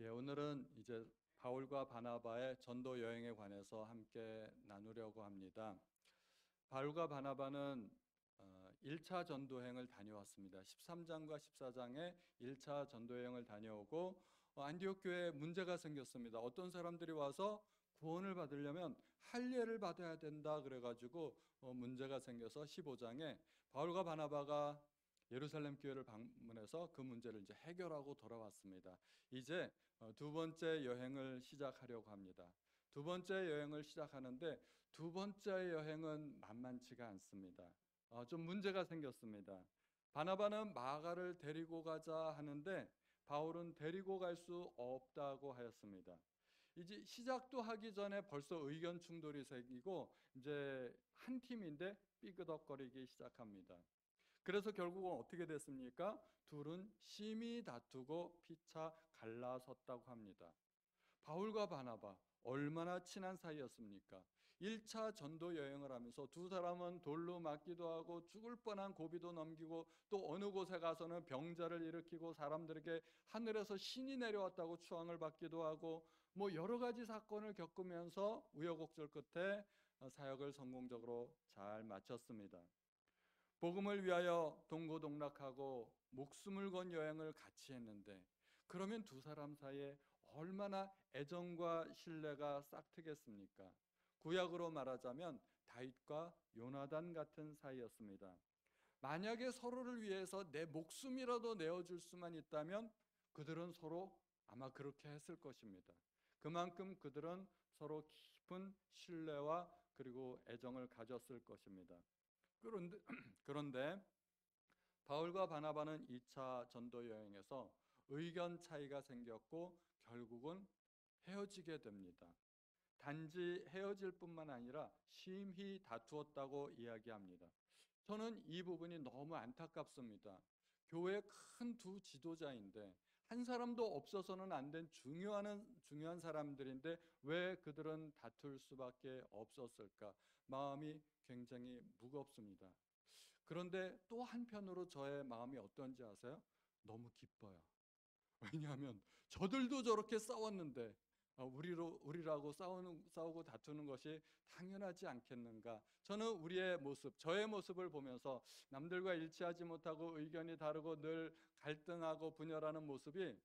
오늘은 이제 바울과 바나바의 전도 여행에 관해서 함께 나누려고 합니다. 바울과 바나바는 1차 전도행을 다녀왔습니다. 13장과 14장에 1차 전도여행을 다녀오고 안디옥 교회에 문제가 생겼습니다. 어떤 사람들이 와서 구원을 받으려면 할례를 받아야 된다 그래가지고 문제가 생겨서 15장에 바울과 바나바가 예루살렘 교회를 방문해서 그 문제를 이제 해결하고 돌아왔습니다. 이제 두 번째 여행을 시작하려고 합니다. 두 번째 여행을 시작하는데 두 번째 여행은 만만치가 않습니다. 좀 문제가 생겼습니다. 바나바는 마가를 데리고 가자 하는데 바울은 데리고 갈 수 없다고 하였습니다. 이제 시작도 하기 전에 벌써 의견 충돌이 생기고 이제 한 팀인데 삐그덕거리기 시작합니다. 그래서 결국은 어떻게 됐습니까? 둘은 심히 다투고 피차 갈라섰다고 합니다. 바울과 바나바 얼마나 친한 사이였습니까? 1차 전도 여행을 하면서 두 사람은 돌로 맞기도 하고 죽을 뻔한 고비도 넘기고 또 어느 곳에 가서는 병자를 일으키고 사람들에게 하늘에서 신이 내려왔다고 추앙을 받기도 하고 뭐 여러 가지 사건을 겪으면서 우여곡절 끝에 사역을 성공적으로 잘 마쳤습니다. 복음을 위하여 동고동락하고 목숨을 건 여행을 같이 했는데 그러면 두 사람 사이에 얼마나 애정과 신뢰가 싹트겠습니까? 구약으로 말하자면 다윗과 요나단 같은 사이였습니다. 만약에 서로를 위해서 내 목숨이라도 내어줄 수만 있다면 그들은 서로 아마 그렇게 했을 것입니다. 그만큼 그들은 서로 깊은 신뢰와 그리고 애정을 가졌을 것입니다. 그런데, 그런데 바울과 바나바는 2차 전도 여행에서 의견 차이가 생겼고 결국은 헤어지게 됩니다. 단지 헤어질 뿐만 아니라 심히 다투었다고 이야기합니다. 저는 이 부분이 너무 안타깝습니다. 교회 큰 두 지도자인데 한 사람도 없어서는 안 된 중요한 사람들인데 왜 그들은 다툴 수밖에 없었을까? 마음이 굉장히 무겁습니다. 그런데 또 한편으로 저의 마음이 어떤지 아세요? 너무 기뻐요. 왜냐하면 저들도 저렇게 싸웠는데 우리라고 싸우고 다투는 것이 당연하지 않겠는가? 저는 우리의 모습, 저의 모습을 보면서 남들과 일치하지 못하고 의견이 다르고 늘 갈등하고 분열하는 모습이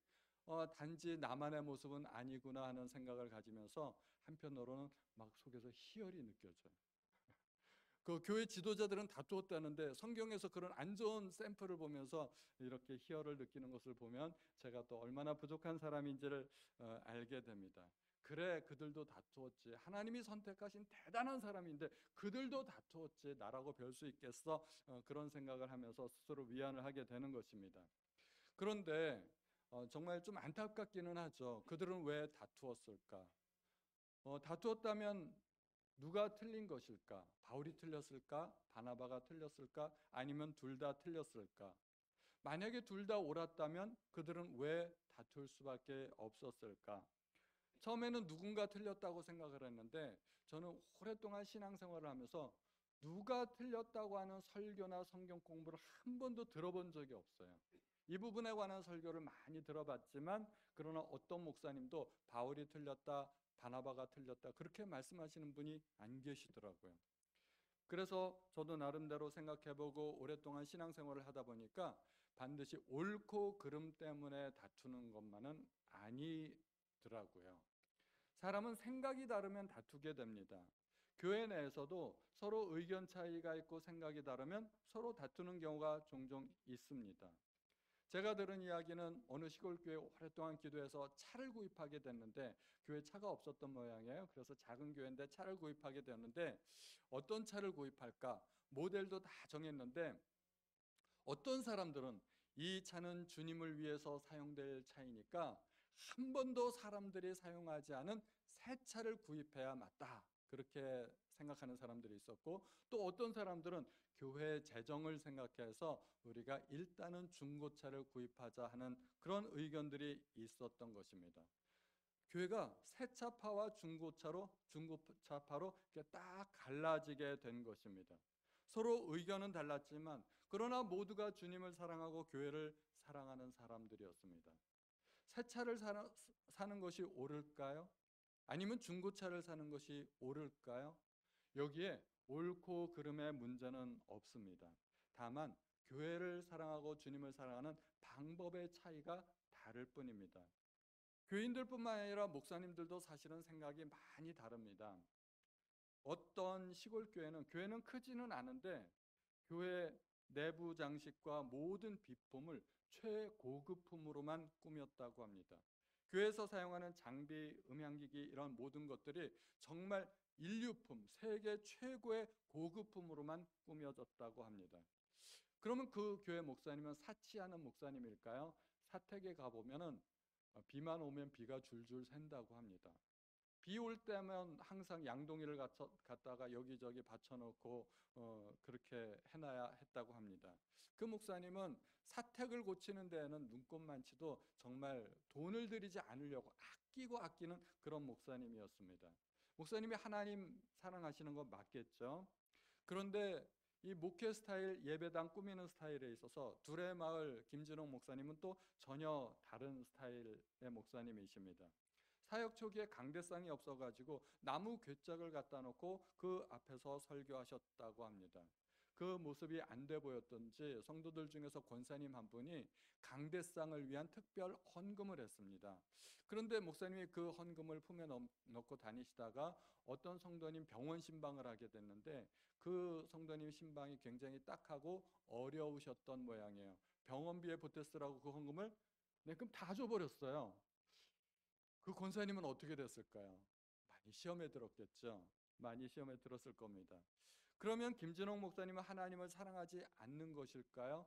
단지 나만의 모습은 아니구나 하는 생각을 가지면서 한편으로는 막 속에서 희열이 느껴져요. 그 교회 지도자들은 다투었다는데 성경에서 그런 안 좋은 샘플을 보면서 이렇게 희열을 느끼는 것을 보면 제가 또 얼마나 부족한 사람인지를 알게 됩니다. 그래, 그들도 다투었지. 하나님이 선택하신 대단한 사람인데 그들도 다투었지. 나라고 별 수 있겠어? 그런 생각을 하면서 스스로 위안을 하게 되는 것입니다. 그런데 정말 좀 안타깝기는 하죠. 그들은 왜 다투었을까? 다투었다면 누가 틀린 것일까? 바울이 틀렸을까? 바나바가 틀렸을까? 아니면 둘 다 틀렸을까? 만약에 둘 다 옳았다면 그들은 왜 다툴 수밖에 없었을까? 처음에는 누군가 틀렸다고 생각을 했는데 저는 오랫동안 신앙생활을 하면서 누가 틀렸다고 하는 설교나 성경 공부를 한 번도 들어본 적이 없어요. 이 부분에 관한 설교를 많이 들어봤지만 그러나 어떤 목사님도 바울이 틀렸다, 바나바가 틀렸다 그렇게 말씀하시는 분이 안 계시더라고요. 그래서 저도 나름대로 생각해보고 오랫동안 신앙생활을 하다 보니까 반드시 옳고 그름 때문에 다투는 것만은 아니더라고요. 사람은 생각이 다르면 다투게 됩니다. 교회 내에서도 서로 의견 차이가 있고 생각이 다르면 서로 다투는 경우가 종종 있습니다. 제가 들은 이야기는 어느 시골 교회 오랫동안 기도해서 차를 구입하게 됐는데 교회 차가 없었던 모양이에요. 그래서 작은 교회인데 차를 구입하게 되었는데 어떤 차를 구입할까? 모델도 다 정했는데 어떤 사람들은 이 차는 주님을 위해서 사용될 차이니까 한 번도 사람들이 사용하지 않은 새 차를 구입해야 맞다. 그렇게 생각하는 사람들이 있었고 또 어떤 사람들은 교회 재정을 생각해서 우리가 일단은 중고차를 구입하자 하는 그런 의견들이 있었던 것입니다. 교회가 새 차파와 중고차파로 이렇게 딱 갈라지게 된 것입니다. 서로 의견은 달랐지만 그러나 모두가 주님을 사랑하고 교회를 사랑하는 사람들이었습니다. 새 차를 사는 것이 옳을까요? 아니면 중고차를 사는 것이 옳을까요? 여기에 옳고 그름의 문제는 없습니다. 다만 교회를 사랑하고 주님을 사랑하는 방법의 차이가 다를 뿐입니다. 교인들뿐만 아니라 목사님들도 사실은 생각이 많이 다릅니다. 어떤 시골 교회는 크지는 않은데 교회 내부 장식과 모든 비품을 최고급품으로만 꾸몄다고 합니다. 교회에서 사용하는 장비, 음향기기 이런 모든 것들이 정말 인류품, 세계 최고의 고급품으로만 꾸며졌다고 합니다. 그러면 그 교회 목사님은 사치하는 목사님일까요? 사택에 가보면은 비만 오면 비가 줄줄 샌다고 합니다. 비 올 때면 항상 양동이를 갖다가 여기저기 받쳐놓고 그렇게 해놔야 했다고 합니다. 그 목사님은 사택을 고치는 데에는 눈꼽만치도 정말 돈을 들이지 않으려고 아끼고 아끼는 그런 목사님이었습니다. 목사님이 하나님 사랑하시는 건 맞겠죠. 그런데 이 목회 스타일, 예배당 꾸미는 스타일에 있어서 두레마을 김진홍 목사님은 또 전혀 다른 스타일의 목사님이십니다. 사역 초기에 강대상이 없어가지고 나무 궤짝을 갖다 놓고 그 앞에서 설교하셨다고 합니다. 그 모습이 안 돼 보였던지 성도들 중에서 권사님 한 분이 강대상을 위한 특별 헌금을 했습니다. 그런데 목사님이 그 헌금을 품에 넣고 다니시다가 어떤 성도님 병원 신방을 하게 됐는데 그 성도님 신방이 굉장히 딱하고 어려우셨던 모양이에요. 병원비에 보태 쓰라고 그 헌금을 그럼 다 줘버렸어요. 그 권사님은 어떻게 됐을까요? 많이 시험에 들었겠죠. 많이 시험에 들었을 겁니다. 그러면 김진홍 목사님은 하나님을 사랑하지 않는 것일까요?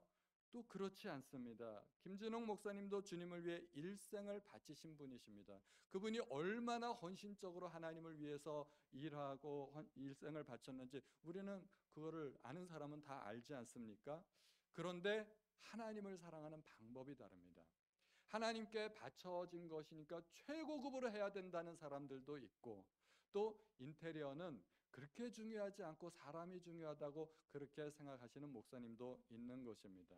또 그렇지 않습니다. 김진홍 목사님도 주님을 위해 일생을 바치신 분이십니다. 그분이 얼마나 헌신적으로 하나님을 위해서 일하고 일생을 바쳤는지 우리는 그거를 아는 사람은 다 알지 않습니까? 그런데 하나님을 사랑하는 방법이 다릅니다. 하나님께 바쳐진 것이니까 최고급으로 해야 된다는 사람들도 있고, 또 인테리어는 그렇게 중요하지 않고 사람이 중요하다고 그렇게 생각하시는 목사님도 있는 것입니다.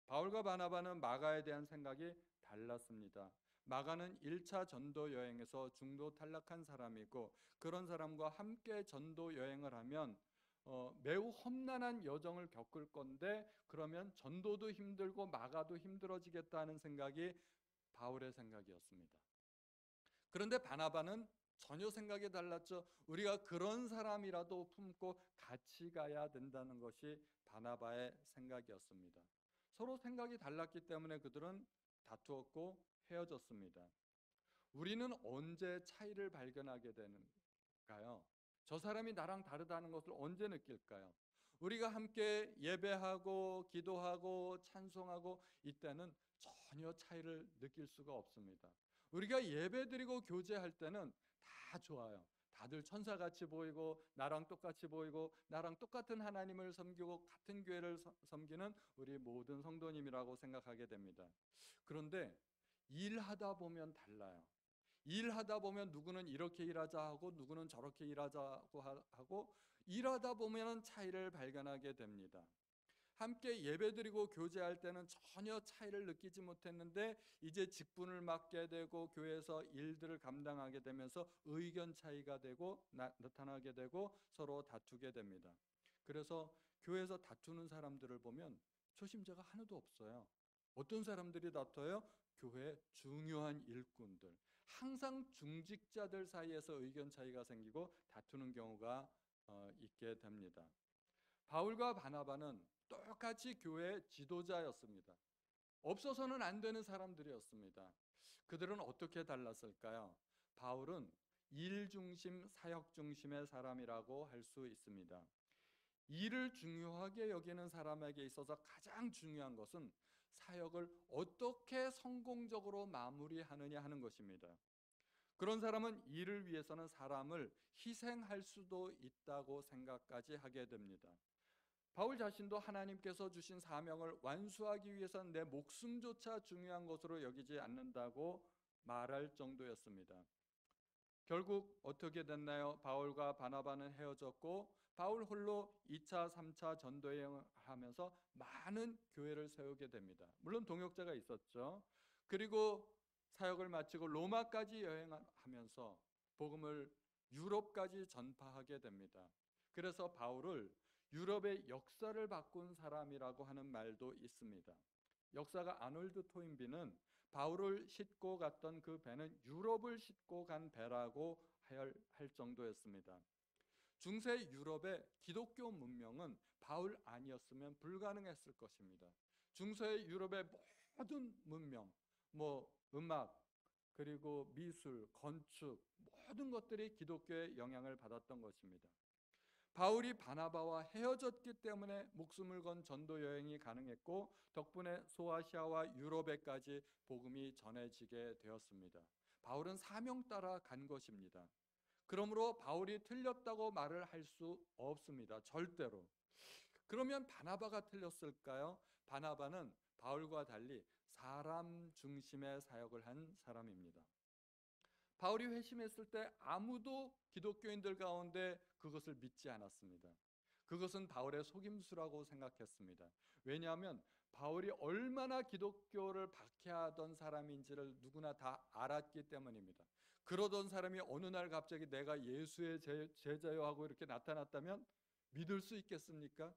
바울과 바나바는 마가에 대한 생각이 달랐습니다. 마가는 1차 전도 여행에서 중도 탈락한 사람이고, 그런 사람과 함께 전도 여행을 하면 매우 험난한 여정을 겪을 건데, 그러면 전도도 힘들고 마가도 힘들어지겠다는 생각이 바울의 생각이었습니다. 그런데 바나바는 전혀 생각이 달랐죠. 우리가 그런 사람이라도 품고 같이 가야 된다는 것이 바나바의 생각이었습니다. 서로 생각이 달랐기 때문에 그들은 다투었고 헤어졌습니다. 우리는 언제 차이를 발견하게 되는가요? 저 사람이 나랑 다르다는 것을 언제 느낄까요? 우리가 함께 예배하고 기도하고 찬송하고 이때는 전혀 차이를 느낄 수가 없습니다. 우리가 예배드리고 교제할 때는 다 좋아요. 다들 천사같이 보이고 나랑 똑같이 보이고 나랑 똑같은 하나님을 섬기고 같은 교회를 섬기는 우리 모든 성도님이라고 생각하게 됩니다. 그런데 일하다 보면 달라요. 일하다 보면 누구는 이렇게 일하자 하고 누구는 저렇게 일하자고 하고 일하다 보면 차이를 발견하게 됩니다. 함께 예배드리고 교제할 때는 전혀 차이를 느끼지 못했는데 이제 직분을 맡게 되고 교회에서 일들을 감당하게 되면서 의견 차이가 되고 나타나게 되고 서로 다투게 됩니다. 그래서 교회에서 다투는 사람들을 보면 초심자가 하나도 없어요. 어떤 사람들이 다퉈요? 교회 중요한 일꾼들, 항상 중직자들 사이에서 의견 차이가 생기고 다투는 경우가 있게 됩니다. 바울과 바나바는 똑같이 교회 지도자였습니다. 없어서는 안 되는 사람들이었습니다. 그들은 어떻게 달랐을까요? 바울은 일 중심, 사역 중심의 사람이라고 할 수 있습니다. 일을 중요하게 여기는 사람에게 있어서 가장 중요한 것은 사역을 어떻게 성공적으로 마무리하느냐 하는 것입니다. 그런 사람은 일을 위해서는 사람을 희생할 수도 있다고 생각까지 하게 됩니다. 바울 자신도 하나님께서 주신 사명을 완수하기 위해서는 내 목숨조차 중요한 것으로 여기지 않는다고 말할 정도였습니다. 결국 어떻게 됐나요? 바울과 바나바는 헤어졌고 바울 홀로 2차, 3차 전도여행을 하면서 많은 교회를 세우게 됩니다. 물론 동역자가 있었죠. 그리고 사역을 마치고 로마까지 여행하면서 복음을 유럽까지 전파하게 됩니다. 그래서 바울을 유럽의 역사를 바꾼 사람이라고 하는 말도 있습니다. 역사가 아놀드 토인비는 바울을 싣고 갔던 그 배는 유럽을 싣고 간 배라고 할 정도였습니다. 중세 유럽의 기독교 문명은 바울 아니었으면 불가능했을 것입니다. 중세 유럽의 모든 문명, 음악, 그리고 미술, 건축, 모든 것들이 기독교의 영향을 받았던 것입니다. 바울이 바나바와 헤어졌기 때문에 목숨을 건 전도 여행이 가능했고, 덕분에 소아시아와 유럽에까지 복음이 전해지게 되었습니다. 바울은 사명 따라 간 것입니다. 그러므로 바울이 틀렸다고 말을 할 수 없습니다. 절대로. 그러면 바나바가 틀렸을까요? 바나바는 바울과 달리 사람 중심의 사역을 한 사람입니다. 바울이 회심했을 때 아무도 기독교인들 가운데 그것을 믿지 않았습니다. 그것은 바울의 속임수라고 생각했습니다. 왜냐하면 바울이 얼마나 기독교를 박해하던 사람인지를 누구나 다 알았기 때문입니다. 그러던 사람이 어느 날 갑자기 내가 예수의 제자요 하고 이렇게 나타났다면 믿을 수 있겠습니까?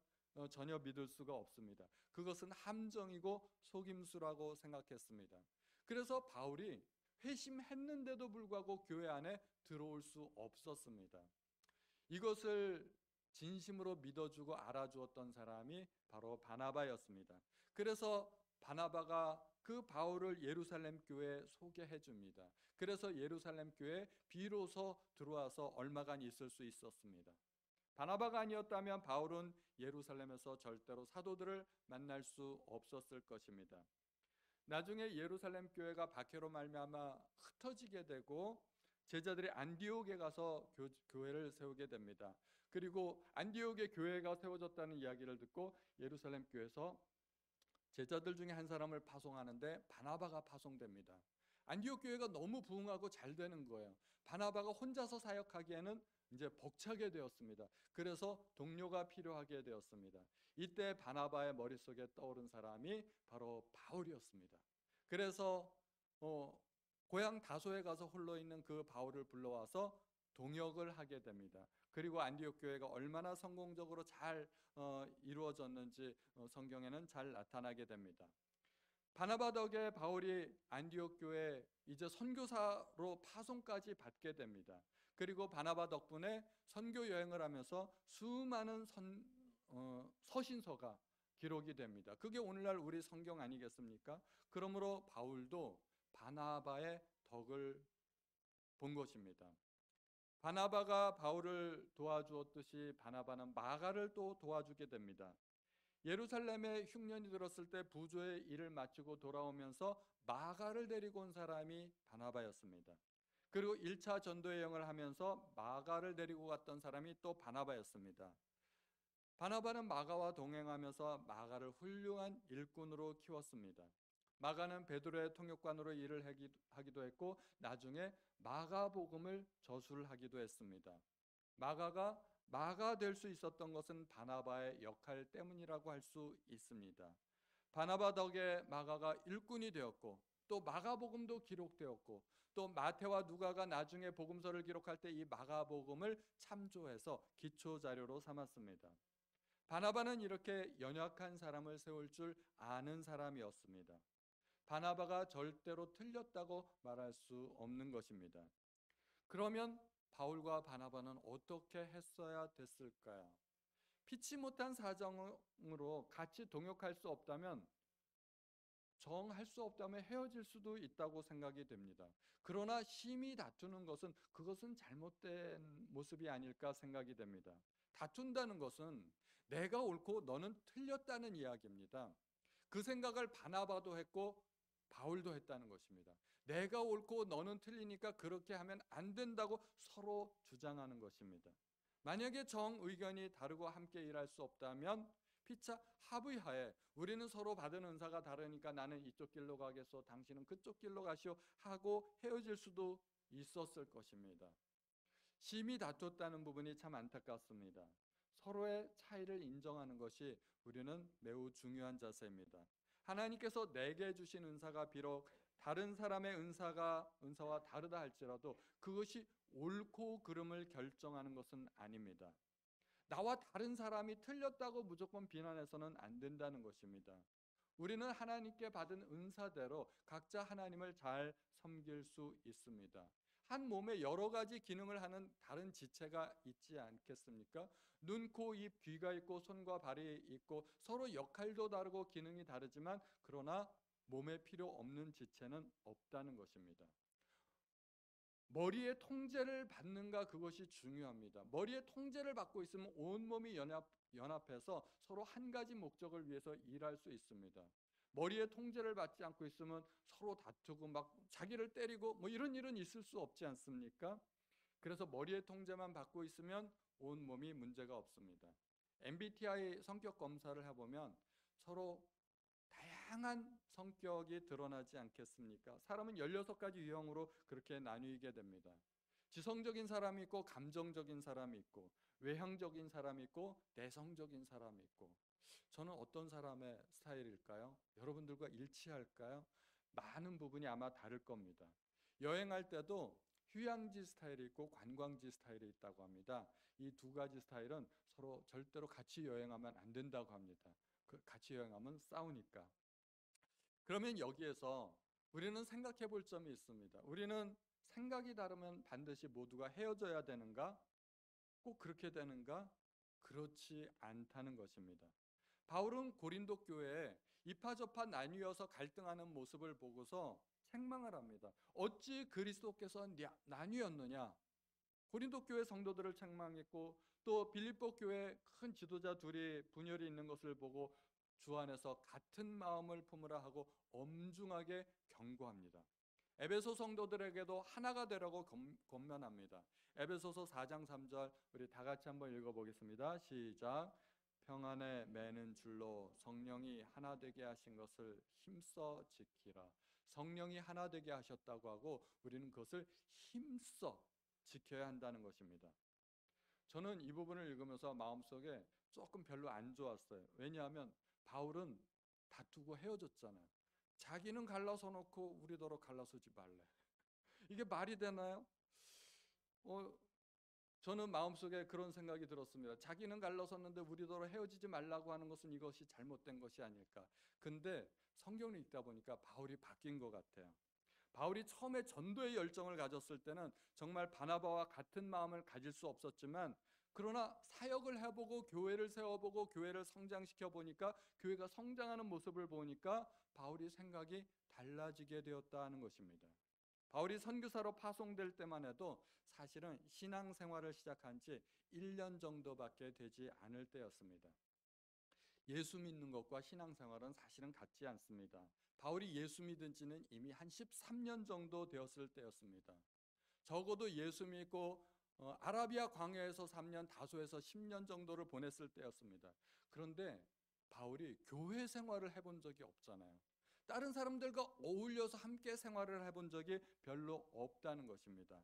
전혀 믿을 수가 없습니다. 그것은 함정이고 속임수라고 생각했습니다. 그래서 바울이 회심했는데도 불구하고 교회 안에 들어올 수 없었습니다. 이것을 진심으로 믿어주고 알아주었던 사람이 바로 바나바였습니다. 그래서 바나바가 그 바울을 예루살렘 교회에 소개해 줍니다. 그래서 예루살렘 교회에 비로소 들어와서 얼마간 있을 수 있었습니다. 바나바가 아니었다면 바울은 예루살렘에서 절대로 사도들을 만날 수 없었을 것입니다. 나중에 예루살렘 교회가 박해로 말미암아 흩어지게 되고 제자들이 안디옥에 가서 교회를 세우게 됩니다. 그리고 안디옥에 교회가 세워졌다는 이야기를 듣고 예루살렘 교회에서 제자들 중에 한 사람을 파송하는데 바나바가 파송됩니다. 안디옥 교회가 너무 부흥하고 잘 되는 거예요. 바나바가 혼자서 사역하기에는 이제 벅차게 되었습니다. 그래서 동료가 필요하게 되었습니다. 이때 바나바의 머릿속에 떠오른 사람이 바로 바울이었습니다. 그래서 고향 다소에 가서 홀로 있는 그 바울을 불러와서 동역을 하게 됩니다. 그리고 안디옥 교회가 얼마나 성공적으로 잘 이루어졌는지 성경에는 잘 나타나게 됩니다. 바나바 덕에 바울이 안디옥 교회 이제 선교사로 파송까지 받게 됩니다. 그리고 바나바 덕분에 선교 여행을 하면서 수많은 서신서가 기록이 됩니다. 그게 오늘날 우리 성경 아니겠습니까? 그러므로 바울도 바나바의 덕을 본 것입니다. 바나바가 바울을 도와주었듯이 바나바는 마가를 또 도와주게 됩니다. 예루살렘에 흉년이 들었을 때 부조의 일을 마치고 돌아오면서 마가를 데리고 온 사람이 바나바였습니다. 그리고 1차 전도 여행을 하면서 마가를 데리고 갔던 사람이 또 바나바였습니다. 바나바는 마가와 동행하면서 마가를 훌륭한 일꾼으로 키웠습니다. 마가는 베드로의 통역관으로 일을 하기도 했고 나중에 마가복음을 저술하기도 했습니다. 마가가 마가 될 수 있었던 것은 바나바의 역할 때문이라고 할 수 있습니다. 바나바 덕에 마가가 일꾼이 되었고 또 마가복음도 기록되었고 또 마태와 누가가 나중에 복음서를 기록할 때 이 마가복음을 참조해서 기초자료로 삼았습니다. 바나바는 이렇게 연약한 사람을 세울 줄 아는 사람이었습니다. 바나바가 절대로 틀렸다고 말할 수 없는 것입니다. 그러면 바울과 바나바는 어떻게 했어야 됐을까요? 피치 못한 사정으로 같이 동역할 수 없다면 정할 수 없다면 헤어질 수도 있다고 생각이 됩니다. 그러나 심히 다투는 것은 그것은 잘못된 모습이 아닐까 생각이 됩니다. 다툰다는 것은 내가 옳고 너는 틀렸다는 이야기입니다. 그 생각을 바나바도 했고 바울도 했다는 것입니다. 내가 옳고 너는 틀리니까 그렇게 하면 안 된다고 서로 주장하는 것입니다. 만약에 정의견이 다르고 함께 일할 수 없다면 피차 합의하에 우리는 서로 받은 은사가 다르니까 나는 이쪽 길로 가겠소 당신은 그쪽 길로 가시오 하고 헤어질 수도 있었을 것입니다. 심히 다퉜다는 부분이 참 안타깝습니다. 서로의 차이를 인정하는 것이 우리는 매우 중요한 자세입니다. 하나님께서 내게 주신 은사가 비록 다른 사람의 은사와 다르다 할지라도 그것이 옳고 그름을 결정하는 것은 아닙니다. 나와 다른 사람이 틀렸다고 무조건 비난해서는 안 된다는 것입니다. 우리는 하나님께 받은 은사대로 각자 하나님을 잘 섬길 수 있습니다. 한 몸에 여러 가지 기능을 하는 다른 지체가 있지 않겠습니까? 눈, 코, 입, 귀가 있고 손과 발이 있고 서로 역할도 다르고 기능이 다르지만 그러나 몸에 필요 없는 지체는 없다는 것입니다. 머리의 통제를 받는가 그것이 중요합니다. 머리의 통제를 받고 있으면 온몸이 연합해서 서로 한 가지 목적을 위해서 일할 수 있습니다. 머리의 통제를 받지 않고 있으면 서로 다투고 막 자기를 때리고 뭐 이런 일은 있을 수 없지 않습니까? 그래서 머리의 통제만 받고 있으면 온몸이 문제가 없습니다. MBTI 성격 검사를 해보면 서로 다양한 성격이 드러나지 않겠습니까? 사람은 16가지 유형으로 그렇게 나뉘게 됩니다. 지성적인 사람이 있고 감정적인 사람이 있고 외향적인 사람이 있고 내성적인 사람이 있고 저는 어떤 사람의 스타일일까요? 여러분들과 일치할까요? 많은 부분이 아마 다를 겁니다. 여행할 때도 휴양지 스타일이 있고 관광지 스타일이 있다고 합니다. 이 두 가지 스타일은 서로 절대로 같이 여행하면 안 된다고 합니다. 같이 여행하면 싸우니까. 그러면 여기에서 우리는 생각해 볼 점이 있습니다. 우리는 생각이 다르면 반드시 모두가 헤어져야 되는가? 꼭 그렇게 되는가? 그렇지 않다는 것입니다. 바울은 고린도 교회에 이파저파 나뉘어서 갈등하는 모습을 보고서 책망을 합니다. 어찌 그리스도께서 나뉘었느냐? 고린도 교회 성도들을 책망했고 또 빌립보 교회 큰 지도자 둘이 분열이 있는 것을 보고 주 안에서 같은 마음을 품으라 하고 엄중하게 경고합니다. 에베소 성도들에게도 하나가 되라고 권면합니다. 에베소서 4장 3절 우리 다 같이 한번 읽어보겠습니다. 시작. 평안에 매는 줄로 성령이 하나 되게 하신 것을 힘써 지키라. 성령이 하나 되게 하셨다고 하고 우리는 그것을 힘써 지켜야 한다는 것입니다. 저는 이 부분을 읽으면서 마음속에 조금 별로 안 좋았어요. 왜냐하면 바울은 다투고 헤어졌잖아요. 자기는 갈라서 놓고 우리더러 갈라서지 말래. 이게 말이 되나요? 저는 마음속에 그런 생각이 들었습니다. 자기는 갈라섰는데 우리더러 헤어지지 말라고 하는 것은 이것이 잘못된 것이 아닐까. 근데 성경을 읽다 보니까 바울이 바뀐 것 같아요. 바울이 처음에 전도의 열정을 가졌을 때는 정말 바나바와 같은 마음을 가질 수 없었지만 그러나 사역을 해보고 교회를 세워보고 교회를 성장시켜 보니까 교회가 성장하는 모습을 보니까 바울이 생각이 달라지게 되었다는 것입니다. 바울이 선교사로 파송될 때만 해도 사실은 신앙생활을 시작한 지 1년 정도밖에 되지 않을 때였습니다. 예수 믿는 것과 신앙생활은 사실은 같지 않습니다. 바울이 예수 믿은 지는 이미 한 13년 정도 되었을 때였습니다. 적어도 예수 믿고 아라비아 광야에서 3년, 다소에서 10년 정도를 보냈을 때였습니다. 그런데 바울이 교회 생활을 해본 적이 없잖아요. 다른 사람들과 어울려서 함께 생활을 해본 적이 별로 없다는 것입니다.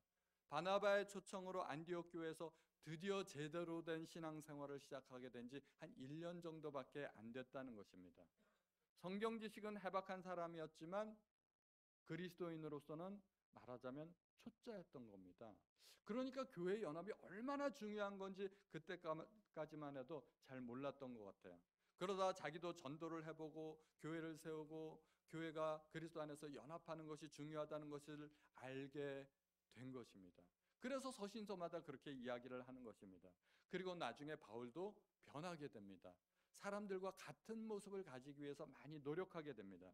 바나바의 초청으로 안디옥 교회에서 드디어 제대로 된 신앙생활을 시작하게 된 지 한 1년 정도밖에 안 됐다는 것입니다. 성경 지식은 해박한 사람이었지만 그리스도인으로서는 말하자면 초짜였던 겁니다. 그러니까 교회 연합이 얼마나 중요한 건지 그때까지만 해도 잘 몰랐던 것 같아요. 그러다 자기도 전도를 해보고 교회를 세우고 교회가 그리스도 안에서 연합하는 것이 중요하다는 것을 알게 된 것입니다. 그래서 서신서마다 그렇게 이야기를 하는 것입니다. 그리고 나중에 바울도 변하게 됩니다. 사람들과 같은 모습을 가지기 위해서 많이 노력하게 됩니다.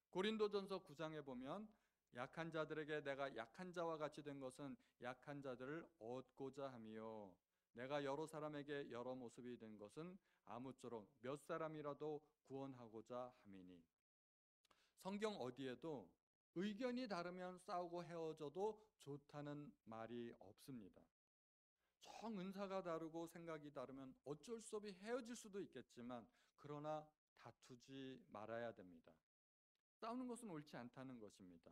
고린도전서 9장에 보면 약한 자들에게 내가 약한 자와 같이 된 것은 약한 자들을 얻고자 함이요 내가 여러 사람에게 여러 모습이 된 것은 아무쪼록 몇 사람이라도 구원하고자 함이니. 성경 어디에도 의견이 다르면 싸우고 헤어져도 좋다는 말이 없습니다. 정 은사가 다르고 생각이 다르면 어쩔 수 없이 헤어질 수도 있겠지만 그러나 다투지 말아야 됩니다. 싸우는 것은 옳지 않다는 것입니다.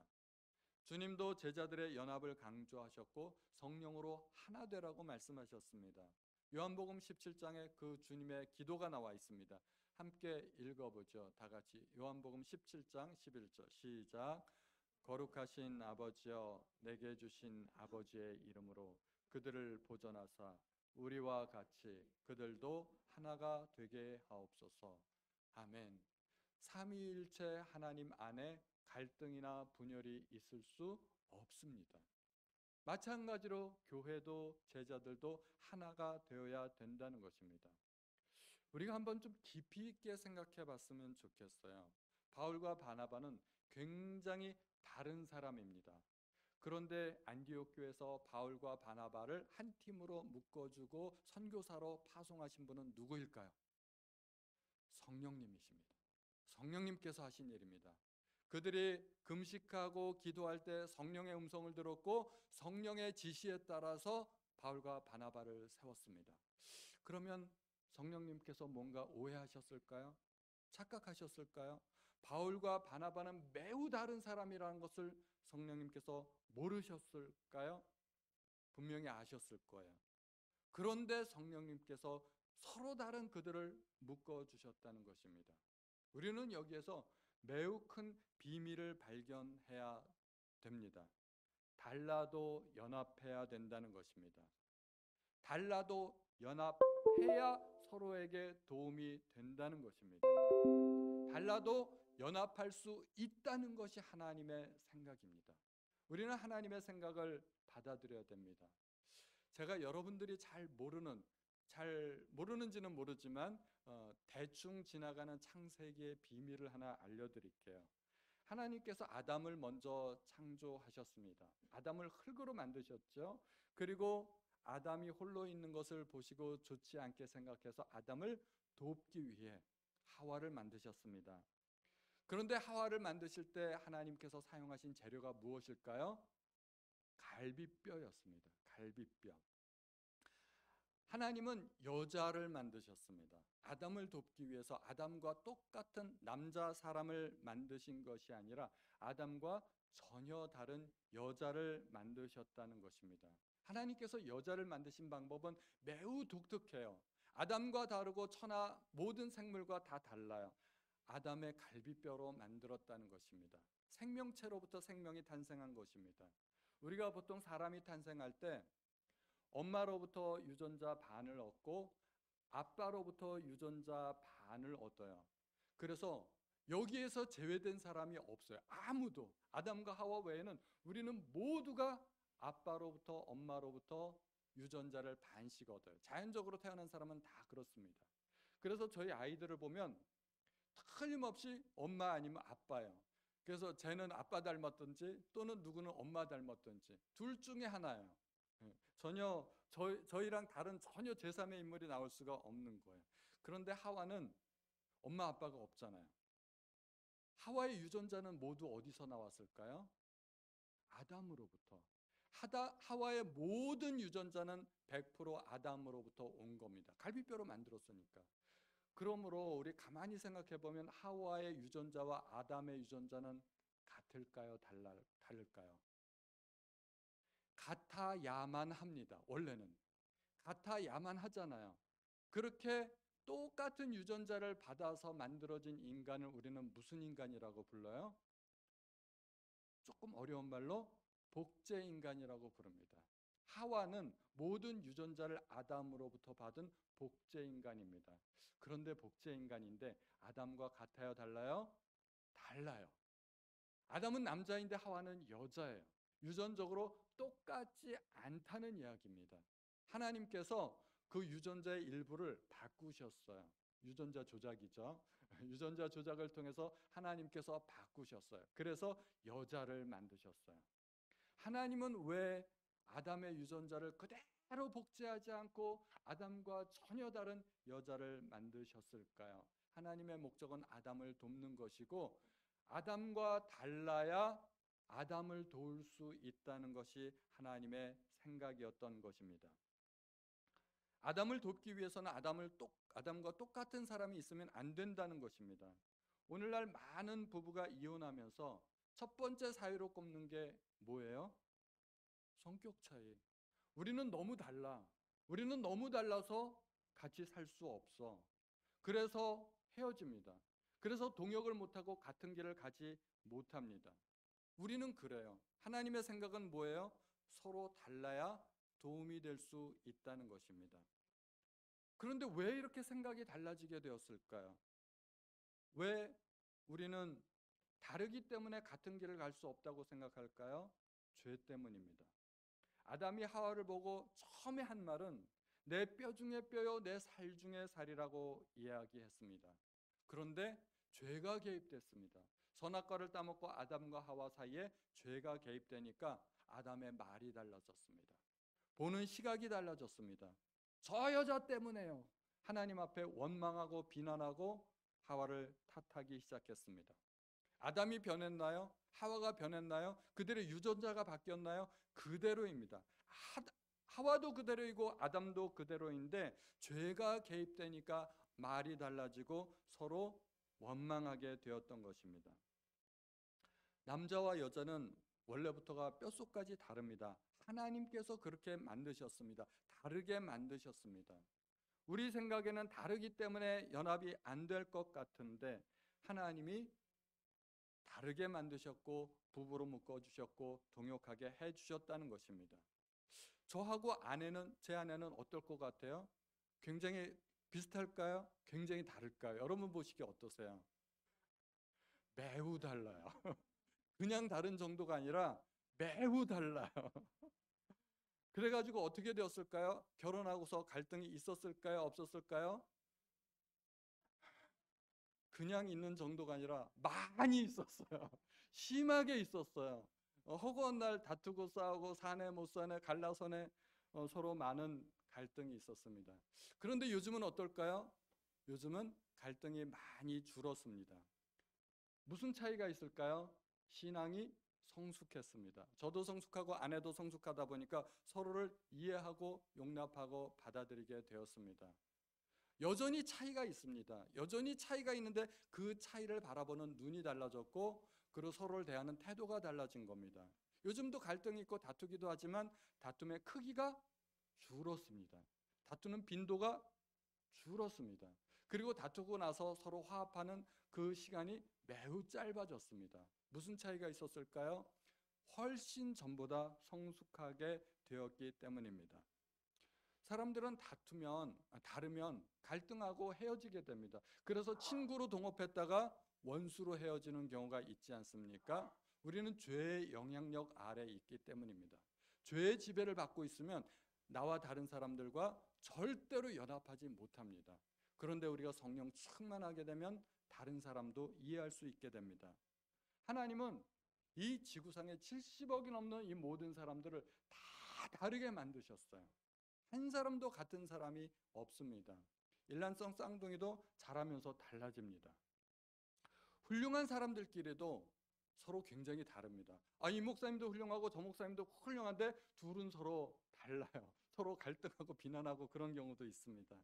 주님도 제자들의 연합을 강조하셨고 성령으로 하나 되라고 말씀하셨습니다. 요한복음 17장에 그 주님의 기도가 나와 있습니다. 함께 읽어보죠. 다 같이 요한복음 17장 11절 시작. 거룩하신 아버지여 내게 주신 아버지의 이름으로 그들을 보존하사 우리와 같이 그들도 하나가 되게 하옵소서. 아멘. 삼위일체 하나님 안에 갈등이나 분열이 있을 수 없습니다. 마찬가지로 교회도 제자들도 하나가 되어야 된다는 것입니다. 우리가 한번 좀 깊이 있게 생각해 봤으면 좋겠어요. 바울과 바나바는 굉장히 다른 사람입니다. 그런데 안디옥 교회에서 바울과 바나바를 한 팀으로 묶어주고 선교사로 파송하신 분은 누구일까요? 성령님이십니다. 성령님께서 하신 일입니다. 그들이 금식하고 기도할 때 성령의 음성을 들었고 성령의 지시에 따라서 바울과 바나바를 세웠습니다. 그러면 성령님께서 뭔가 오해하셨을까요? 착각하셨을까요? 바울과 바나바는 매우 다른 사람이라는 것을 성령님께서 모르셨을까요? 분명히 아셨을 거예요. 그런데 성령님께서 서로 다른 그들을 묶어주셨다는 것입니다. 우리는 여기에서 매우 큰 비밀을 발견해야 됩니다. 달라도 연합해야 된다는 것입니다. 달라도 연합해야 서로에게 도움이 된다는 것입니다. 달라도 연합할 수 있다는 것이 하나님의 생각입니다. 우리는 하나님의 생각을 받아들여야 됩니다. 제가 여러분들이 잘 모르는지는 모르지만 대충 지나가는 창세기의 비밀을 하나 알려드릴게요. 하나님께서 아담을 먼저 창조하셨습니다. 아담을 흙으로 만드셨죠. 그리고 아담이 홀로 있는 것을 보시고 좋지 않게 생각해서 아담을 돕기 위해 하와를 만드셨습니다. 그런데 하와를 만드실 때 하나님께서 사용하신 재료가 무엇일까요? 갈비뼈였습니다. 갈비뼈. 하나님은 여자를 만드셨습니다. 아담을 돕기 위해서 아담과 똑같은 남자 사람을 만드신 것이 아니라 아담과 전혀 다른 여자를 만드셨다는 것입니다. 하나님께서 여자를 만드신 방법은 매우 독특해요. 아담과 다르고 천하 모든 생물과 다 달라요. 아담의 갈비뼈로 만들었다는 것입니다. 생명체로부터 생명이 탄생한 것입니다. 우리가 보통 사람이 탄생할 때 엄마로부터 유전자 반을 얻고 아빠로부터 유전자 반을 얻어요. 그래서 여기에서 제외된 사람이 없어요. 아무도. 아담과 하와 외에는 우리는 모두가 아빠로부터 엄마로부터 유전자를 반씩 얻어요. 자연적으로 태어난 사람은 다 그렇습니다. 그래서 저희 아이들을 보면 틀림없이 엄마 아니면 아빠예요. 그래서 쟤는 아빠 닮았든지 또는 누구는 엄마 닮았든지 둘 중에 하나예요. 전혀 저희랑 다른 전혀 제3의 인물이 나올 수가 없는 거예요. 그런데 하와는 엄마 아빠가 없잖아요. 하와의 유전자는 모두 어디서 나왔을까요? 아담으로부터. 하와의 모든 유전자는 100% 아담으로부터 온 겁니다. 갈비뼈로 만들었으니까. 그러므로 우리 가만히 생각해 보면 하와의 유전자와 아담의 유전자는 같을까요? 다를까요? 같아야만 합니다. 원래는 같아야만 하잖아요. 그렇게 똑같은 유전자를 받아서 만들어진 인간을 우리는 무슨 인간이라고 불러요? 조금 어려운 말로 복제인간이라고 부릅니다. 하와는 모든 유전자를 아담으로부터 받은 복제인간입니다. 그런데 복제인간인데 아담과 같아요? 달라요? 달라요. 아담은 남자인데 하와는 여자예요. 유전적으로 똑같지 않다는 이야기입니다. 하나님께서 그 유전자의 일부를 바꾸셨어요. 유전자 조작이죠. 유전자 조작을 통해서 하나님께서 바꾸셨어요. 그래서 여자를 만드셨어요. 하나님은 왜 아담의 유전자를 그대로 복제하지 않고 아담과 전혀 다른 여자를 만드셨을까요? 하나님의 목적은 아담을 돕는 것이고 아담과 달라야 아담을 도울 수 있다는 것이 하나님의 생각이었던 것입니다. 아담을 돕기 위해서는 아담과 똑같은 사람이 있으면 안 된다는 것입니다. 오늘날 많은 부부가 이혼하면서 첫 번째 사유로 꼽는 게 뭐예요? 성격 차이. 우리는 너무 달라. 우리는 너무 달라서 같이 살 수 없어. 그래서 헤어집니다. 그래서 동역을 못하고 같은 길을 가지 못합니다. 우리는 그래요. 하나님의 생각은 뭐예요? 서로 달라야 도움이 될 수 있다는 것입니다. 그런데 왜 이렇게 생각이 달라지게 되었을까요? 왜 우리는 다르기 때문에 같은 길을 갈 수 없다고 생각할까요? 죄 때문입니다. 아담이 하와를 보고 처음에 한 말은 내 뼈 중에 뼈요 내 살 중에 살이라고 이야기했습니다. 그런데 죄가 개입됐습니다. 선악과를 따먹고 아담과 하와 사이에 죄가 개입되니까 아담의 말이 달라졌습니다. 보는 시각이 달라졌습니다. 저 여자 때문에요. 하나님 앞에 원망하고 비난하고 하와를 탓하기 시작했습니다. 아담이 변했나요? 하와가 변했나요? 그들의 유전자가 바뀌었나요? 그대로입니다. 하와도 그대로이고 아담도 그대로인데 죄가 개입되니까 말이 달라지고 서로 원망하게 되었던 것입니다. 남자와 여자는 원래부터가 뼛속까지 다릅니다. 하나님께서 그렇게 만드셨습니다. 다르게 만드셨습니다. 우리 생각에는 다르기 때문에 연합이 안 될 것 같은데 하나님이 다르게 만드셨고 부부로 묶어주셨고 동역하게 해주셨다는 것입니다. 저하고 제 아내는 어떨 것 같아요? 굉장히 비슷할까요? 굉장히 다를까요? 여러분 보시기에 어떠세요? 매우 달라요. 그냥 다른 정도가 아니라 매우 달라요. 그래가지고 어떻게 되었을까요? 결혼하고서 갈등이 있었을까요? 없었을까요? 그냥 있는 정도가 아니라 많이 있었어요. 심하게 있었어요. 허구한 날 다투고 싸우고 사내 못 사내 갈라서내 서로 많은 갈등이 있었습니다. 그런데 요즘은 어떨까요? 요즘은 갈등이 많이 줄었습니다. 무슨 차이가 있을까요? 신앙이 성숙했습니다. 저도 성숙하고 아내도 성숙하다 보니까 서로를 이해하고 용납하고 받아들이게 되었습니다. 여전히 차이가 있습니다. 여전히 차이가 있는데 그 차이를 바라보는 눈이 달라졌고 그리고 서로를 대하는 태도가 달라진 겁니다. 요즘도 갈등이 있고 다투기도 하지만 다툼의 크기가 줄었습니다. 다투는 빈도가 줄었습니다. 그리고 다투고 나서 서로 화합하는 그 시간이 매우 짧아졌습니다. 무슨 차이가 있었을까요? 훨씬 전보다 성숙하게 되었기 때문입니다. 사람들은 다르면 갈등하고 헤어지게 됩니다. 그래서 친구로 동업했다가 원수로 헤어지는 경우가 있지 않습니까? 우리는 죄의 영향력 아래 있기 때문입니다. 죄의 지배를 받고 있으면 나와 다른 사람들과 절대로 연합하지 못합니다. 그런데 우리가 성령 충만하게 되면 다른 사람도 이해할 수 있게 됩니다. 하나님은 이 지구상에 70억이 넘는 이 모든 사람들을 다 다르게 만드셨어요. 한 사람도 같은 사람이 없습니다. 일란성 쌍둥이도 자라면서 달라집니다. 훌륭한 사람들끼리도 서로 굉장히 다릅니다. 이 목사님도 훌륭하고 저 목사님도 훌륭한데 둘은 서로 달라요. 서로 갈등하고 비난하고 그런 경우도 있습니다.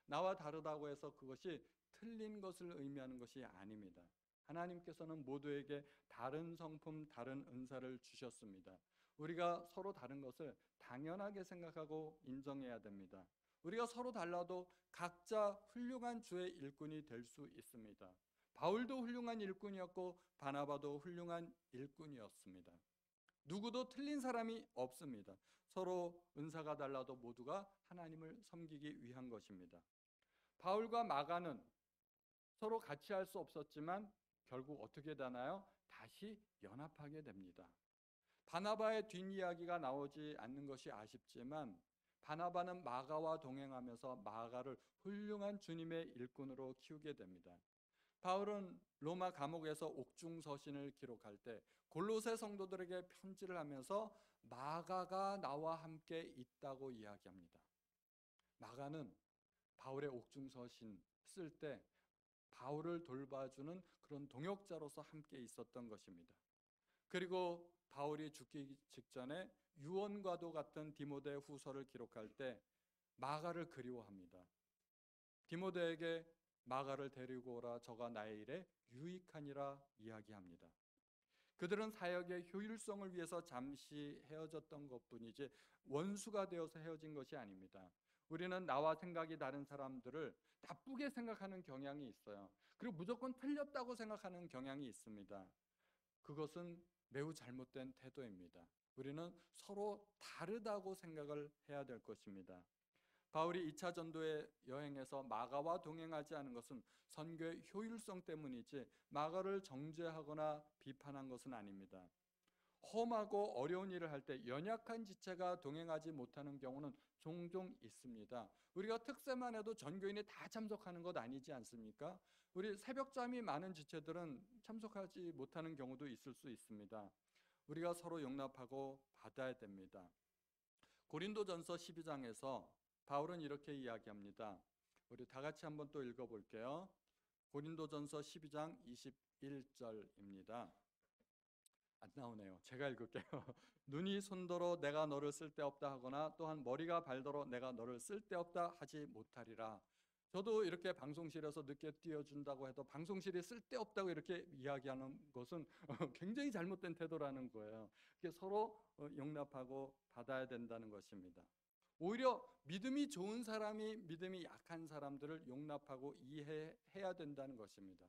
나와 다르다고 해서 그것이 틀린 것을 의미하는 것이 아닙니다. 하나님께서는 모두에게 다른 성품, 다른 은사를 주셨습니다. 우리가 서로 다른 것을 당연하게 생각하고 인정해야 됩니다. 우리가 서로 달라도 각자 훌륭한 주의 일꾼이 될 수 있습니다. 바울도 훌륭한 일꾼이었고 바나바도 훌륭한 일꾼이었습니다. 누구도 틀린 사람이 없습니다. 서로 은사가 달라도 모두가 하나님을 섬기기 위한 것입니다. 바울과 마가는 서로 같이 할 수 없었지만 결국 어떻게 되나요? 다시 연합하게 됩니다. 바나바의 뒷이야기가 나오지 않는 것이 아쉽지만 바나바는 마가와 동행하면서 마가를 훌륭한 주님의 일꾼으로 키우게 됩니다. 바울은 로마 감옥에서 옥중서신을 기록할 때 골로새 성도들에게 편지를 하면서 마가가 나와 함께 있다고 이야기합니다. 마가는 바울의 옥중서신 쓸 때 바울을 돌봐주는 그런 동역자로서 함께 있었던 것입니다. 그리고 바울이 죽기 직전에 유언과도 같은 디모데 후서를 기록할 때 마가를 그리워합니다. 디모데에게 마가를 데리고 오라 저가 나의 일에 유익하니라 이야기합니다. 그들은 사역의 효율성을 위해서 잠시 헤어졌던 것뿐이지 원수가 되어서 헤어진 것이 아닙니다. 우리는 나와 생각이 다른 사람들을 나쁘게 생각하는 경향이 있어요. 그리고 무조건 틀렸다고 생각하는 경향이 있습니다. 그것은 매우 잘못된 태도입니다. 우리는 서로 다르다고 생각을 해야 될 것입니다. 바울이 2차 전도의 여행에서 마가와 동행하지 않은 것은 선교의 효율성 때문이지 마가를 정죄하거나 비판한 것은 아닙니다. 험하고 어려운 일을 할 때 연약한 지체가 동행하지 못하는 경우는 종종 있습니다. 우리가 특세만 해도 전교인이 다 참석하는 것 아니지 않습니까? 우리 새벽잠이 많은 지체들은 참석하지 못하는 경우도 있을 수 있습니다. 우리가 서로 용납하고 받아야 됩니다. 고린도전서 12장에서 바울은 이렇게 이야기합니다. 우리 다 같이 한번 또 읽어볼게요. 고린도전서 12장 21절입니다. 안 나오네요. 제가 읽을게요. 눈이 손더러 내가 너를 쓸데없다 하거나 또한 머리가 발더러 내가 너를 쓸데없다 하지 못하리라. 저도 이렇게 방송실에서 늦게 띄워준다고 해도 방송실이 쓸데없다고 이렇게 이야기하는 것은 굉장히 잘못된 태도라는 거예요. 서로 용납하고 받아야 된다는 것입니다. 오히려 믿음이 좋은 사람이 믿음이 약한 사람들을 용납하고 이해해야 된다는 것입니다.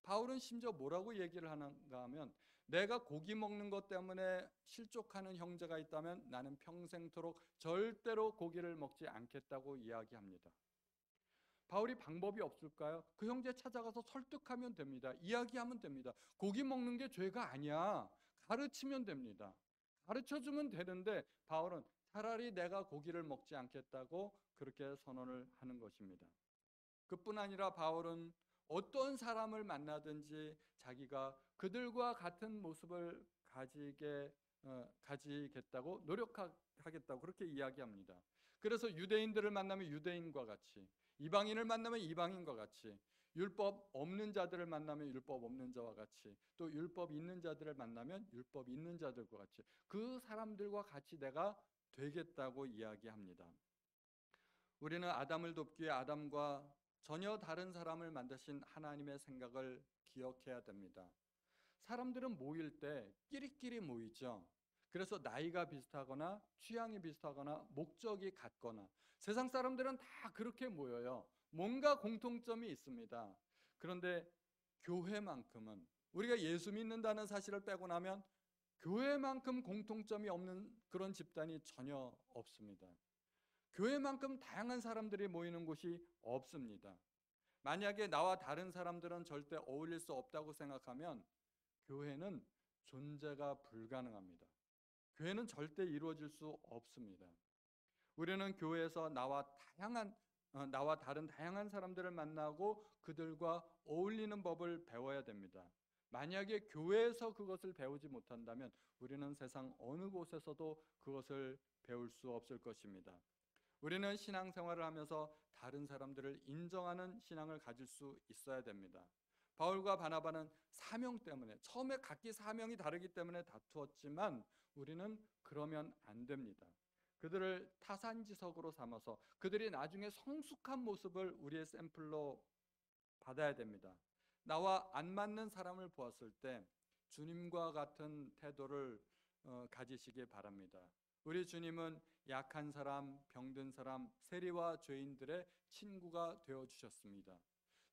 바울은 심지어 뭐라고 얘기를 하는가 하면 내가 고기 먹는 것 때문에 실족하는 형제가 있다면 나는 평생토록 절대로 고기를 먹지 않겠다고 이야기합니다. 바울이 방법이 없을까요? 그 형제 찾아가서 설득하면 됩니다. 이야기하면 됩니다. 고기 먹는 게 죄가 아니야. 가르치면 됩니다. 가르쳐주면 되는데 바울은 차라리 내가 고기를 먹지 않겠다고 그렇게 선언을 하는 것입니다. 그뿐 아니라 바울은 어떤 사람을 만나든지 자기가 그들과 같은 모습을 가지겠다고 노력하겠다고 그렇게 이야기합니다. 그래서 유대인들을 만나면 유대인과 같이, 이방인을 만나면 이방인과 같이, 율법 없는 자들을 만나면 율법 없는 자와 같이, 또 율법 있는 자들을 만나면 율법 있는 자들과 같이 그 사람들과 같이 내가 되겠다고 이야기합니다. 우리는 아담을 돕기 위해 아담과 전혀 다른 사람을 만드신 하나님의 생각을 기억해야 됩니다. 사람들은 모일 때 끼리끼리 모이죠. 그래서 나이가 비슷하거나 취향이 비슷하거나 목적이 같거나 세상 사람들은 다 그렇게 모여요. 뭔가 공통점이 있습니다. 그런데 교회만큼은 우리가 예수 믿는다는 사실을 빼고 나면 교회만큼 공통점이 없는 그런 집단이 전혀 없습니다. 교회만큼 다양한 사람들이 모이는 곳이 없습니다. 만약에 나와 다른 사람들은 절대 어울릴 수 없다고 생각하면 교회는 존재가 불가능합니다. 교회는 절대 이루어질 수 없습니다. 우리는 교회에서 나와 다른 다양한 사람들을 만나고 그들과 어울리는 법을 배워야 됩니다. 만약에 교회에서 그것을 배우지 못한다면 우리는 세상 어느 곳에서도 그것을 배울 수 없을 것입니다. 우리는 신앙생활을 하면서 다른 사람들을 인정하는 신앙을 가질 수 있어야 됩니다. 바울과 바나바는 사명 때문에 처음에 각기 사명이 다르기 때문에 다투었지만 우리는 그러면 안 됩니다. 그들을 타산지석으로 삼아서 그들이 나중에 성숙한 모습을 우리의 샘플로 받아야 됩니다. 나와 안 맞는 사람을 보았을 때 주님과 같은 태도를 가지시기 바랍니다. 우리 주님은 약한 사람, 병든 사람, 세리와 죄인들의 친구가 되어주셨습니다.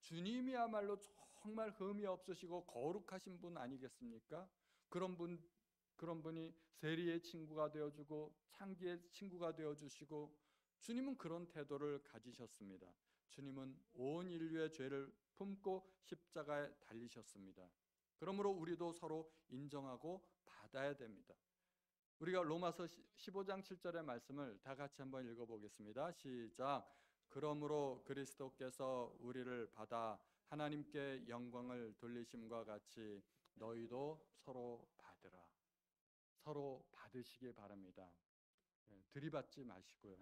주님이야말로 정말 흠이 없으시고 거룩하신 분 아니겠습니까? 그런 분이 세리의 친구가 되어주고 창기의 친구가 되어주시고 주님은 그런 태도를 가지셨습니다. 주님은 온 인류의 죄를 품고 십자가에 달리셨습니다. 그러므로 우리도 서로 인정하고 받아야 됩니다. 우리가 로마서 15장 7절의 말씀을 다 같이 한번 읽어보겠습니다. 시작. 그러므로 그리스도께서 우리를 받아 하나님께 영광을 돌리심과 같이 너희도 서로 받으라. 서로 받으시기 바랍니다. 들이받지 마시고요.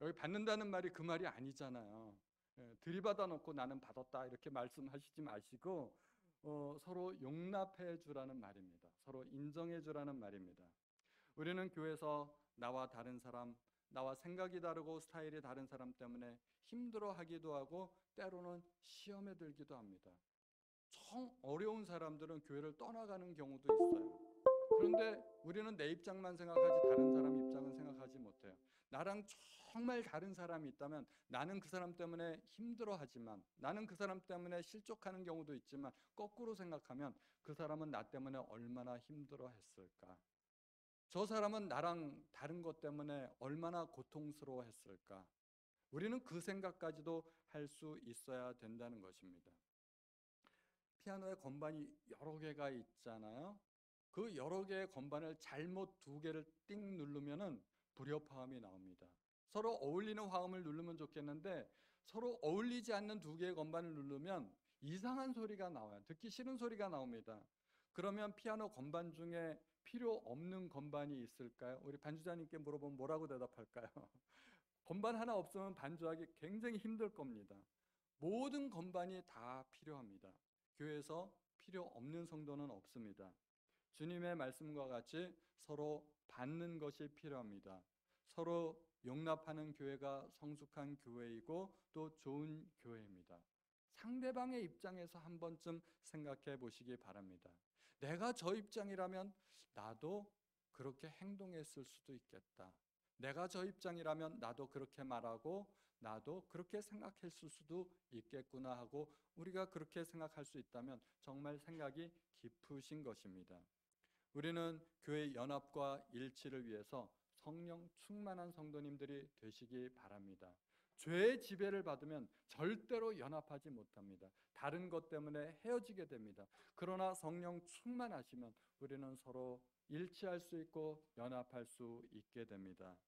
여기 받는다는 말이 그 말이 아니잖아요. 들이받아 놓고 나는 받았다 이렇게 말씀하시지 마시고 서로 용납해 주라는 말입니다. 서로 인정해 주라는 말입니다. 우리는 교회에서 나와 다른 사람, 나와 생각이 다르고 스타일이 다른 사람 때문에 힘들어하기도 하고 때로는 시험에 들기도 합니다. 정 어려운 사람들은 교회를 떠나가는 경우도 있어요. 그런데 우리는 내 입장만 생각하지 다른 사람 입장은 생각하지 못해요. 나랑 정말 다른 사람이 있다면 나는 그 사람 때문에 힘들어하지만, 나는 그 사람 때문에 실족하는 경우도 있지만, 거꾸로 생각하면 그 사람은 나 때문에 얼마나 힘들어했을까? 저 사람은 나랑 다른 것 때문에 얼마나 고통스러워했을까? 우리는 그 생각까지도 할 수 있어야 된다는 것입니다. 피아노에 건반이 여러 개가 있잖아요. 그 여러 개의 건반을 잘못 두 개를 띵 누르면은 불협화음이 나옵니다. 서로 어울리는 화음을 누르면 좋겠는데 서로 어울리지 않는 두 개의 건반을 누르면 이상한 소리가 나와요. 듣기 싫은 소리가 나옵니다. 그러면 피아노 건반 중에 필요 없는 건반이 있을까요? 우리 반주자님께 물어보면 뭐라고 대답할까요? 건반 하나 없으면 반주하기 굉장히 힘들 겁니다. 모든 건반이 다 필요합니다. 교회에서 필요 없는 성도는 없습니다. 주님의 말씀과 같이 서로 받는 것이 필요합니다. 서로 용납하는 교회가 성숙한 교회이고 또 좋은 교회입니다. 상대방의 입장에서 한 번쯤 생각해 보시기 바랍니다. 내가 저 입장이라면 나도 그렇게 행동했을 수도 있겠다. 내가 저 입장이라면 나도 그렇게 말하고 나도 그렇게 생각했을 수도 있겠구나 하고 우리가 그렇게 생각할 수 있다면 정말 생각이 깊으신 것입니다. 우리는 교회 연합과 일치를 위해서 성령 충만한 성도님들이 되시기 바랍니다. 죄의 지배를 받으면 절대로 연합하지 못합니다. 다른 것 때문에 헤어지게 됩니다. 그러나 성령 충만하시면 우리는 서로 일치할 수 있고 연합할 수 있게 됩니다.